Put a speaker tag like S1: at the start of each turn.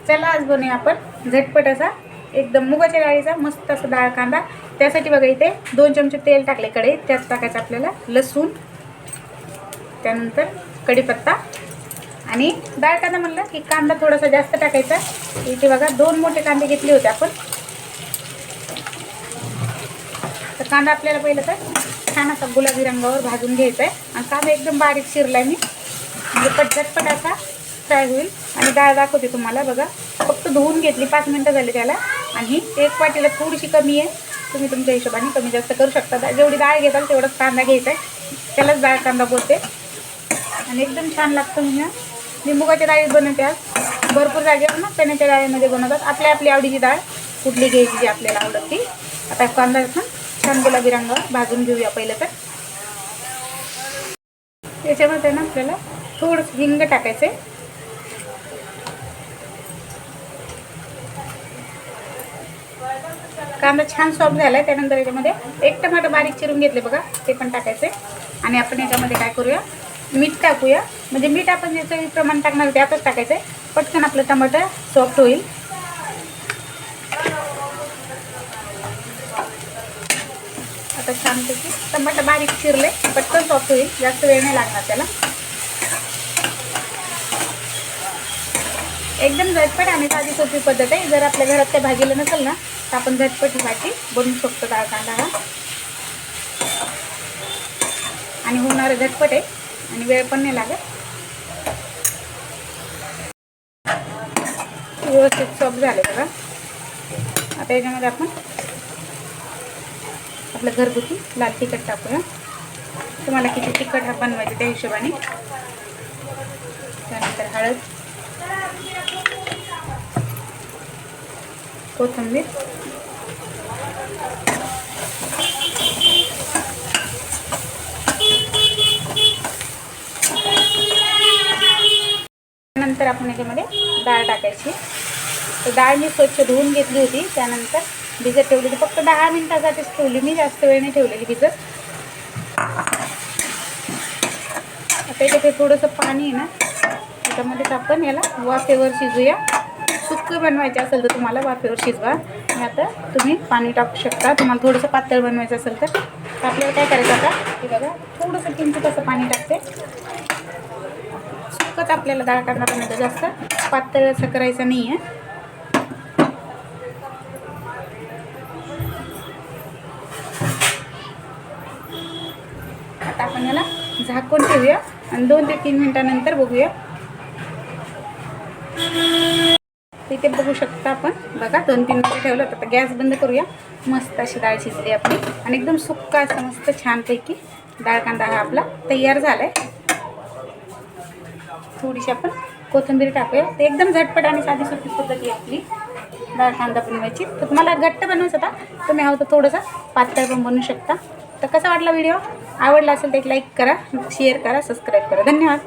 S1: चला आज बनवूया आपण झटपट असा एकदम मुगाच्या डाळीचा मस्त असा डाळ कांदा। त्यासाठी बघा इथे 2 चमचे तेल टाकले कढईत, त्यात टाकायचं आपल्याला लसूण, त्यानंतर कढीपत्ता आणि डाळ कांदा म्हणलं की कांदा थोडासा जास्त टाकायचा। इथे बघा 2 मोठे कांदे घेतले होते आपण। तर कांदा आपल्याला पहिलं तर छान असा गुलाबी रंगावर भाजून घ्यायचा आहे आणि कांदा एकदम बारीक चिरलाय मी, म्हणजे झटपट असा फ्राय होईल। आणि डाळ दाखवते तुम्हाला बघा, फक्त धुवून घेतली, 5 मिनिटं झाली त्याला। आणि एक वाटीला थोडीशी कमी आहे, तुम्ही तुमच्या हिशोबाने कमी जास्त करू शकता। जेवढी डाळ घेताल तेवढाच कांदा घ्यायचा आहे, त्यालाच डाळ कांदा बोलते। आणि एकदम छान लागतं। मी मुगाच्या डाळीत बनवते आज, भरपूर जागेवर ना चण्याच्या डाळीमध्ये बनवतात। आपल्या आवडीची डाळ कुठली घ्यायची जी आपल्याला आवडत ती। आता कांदा पण छान गुलाबी रंगावर भाजून घेऊया पहिलं तर। त्याच्यामध्ये ना आपल्याला थोडंसं हिंग टाकायचं आहे। कांदा छान सॉफ्ट झालाय, त्यानंतर याच्यामध्ये 1 टमाटर बारीक चिरून घेतले बघा, ते पण टाकायचे। आणि आपण याच्यामध्ये काय करूया, मीठ टाकूया। म्हणजे मीठ आपण ज्याचं प्रमाण टाकणार त्यातच टाकायचं आहे, पटकन आपलं टमाटर सॉफ्ट होईल। आता छानपैकी टमाटर बारीक चिरले, पटकन सॉफ्ट होईल, जास्त वेळ नाही लागणार त्याला। एकदम झटपट आणि साधी सोपी पद्धत आहे। जर आपल्या घरात त्या भाजीला नसेल ना तर आपण झटपट ही भाजी बनवू शकतो डाळ कांदा हा। आणि होणार झटपट आहे आणि वेळ पण नाही लागत। व्यवस्थित सॉफ्ट झाले बघा। आता याच्यामध्ये आपण आपलं घरगुती लाल तिखट टाकूया, तुम्हाला किती तिखट बनवायचं त्या हिशोबाने। त्यानंतर हळद, कोथिंबीर, नंतर आपण याच्यामध्ये डाळ टाकायची। तर डाळ मी स्वच्छ धुवून घेतली होती, त्यानंतर भिजत ठेवली, फक्त 10 मिनिटासाठीच ठेवली मी, जास्त वेळ नाही ठेवलेली भिजत। आता इथे थोडंसं पाणी आहे ना, त्याच्यामध्येच आपण याला वाफेवर शिजूया। सुक्कं बनवायचं असेल तर तुम्हाला वाफेवर शिजवा, आणि आता तुम्ही पाणी टाकू शकता तुम्हाला थोडंसं पातळ बनवायचं असेल तर। आपल्याला काय करायचं आता, हे बघा थोडंसं किंचित असं पाणी टाकते। सुक्कंच आपल्याला डाळ कांदा बनवायचं, जास्त पातळ असं करायचं नाही आहे। आता आपण याला झाकून ठेवूया आणि 2 ते 3 मिनिटांनंतर बघूया। इथे बघू शकता आपण, बघा 2-3 मिनिटं ठेवलं तर आता गॅस बंद करूया। मस्त अशी डाळ शिजली आपली आणि एकदम सुक्का असं मस्त छानपैकी डाळ कांदा हा आपला तयार झालाय। थोडीशी आपण कोथिंबीर टाकूया। ते एकदम झटपट आणि साधी सोपी पद्धत आहे आपली डाळ कांदा बनवायची। तर तुम्हाला घट्ट बनवायचं होता तुम्ही हवं तर थोडंसं पातळ पण बनवू शकता। तर कसा वाटला व्हिडिओ, आवडला असेल तर एक लाईक करा, शेअर करा, सबस्क्राईब करा। धन्यवाद।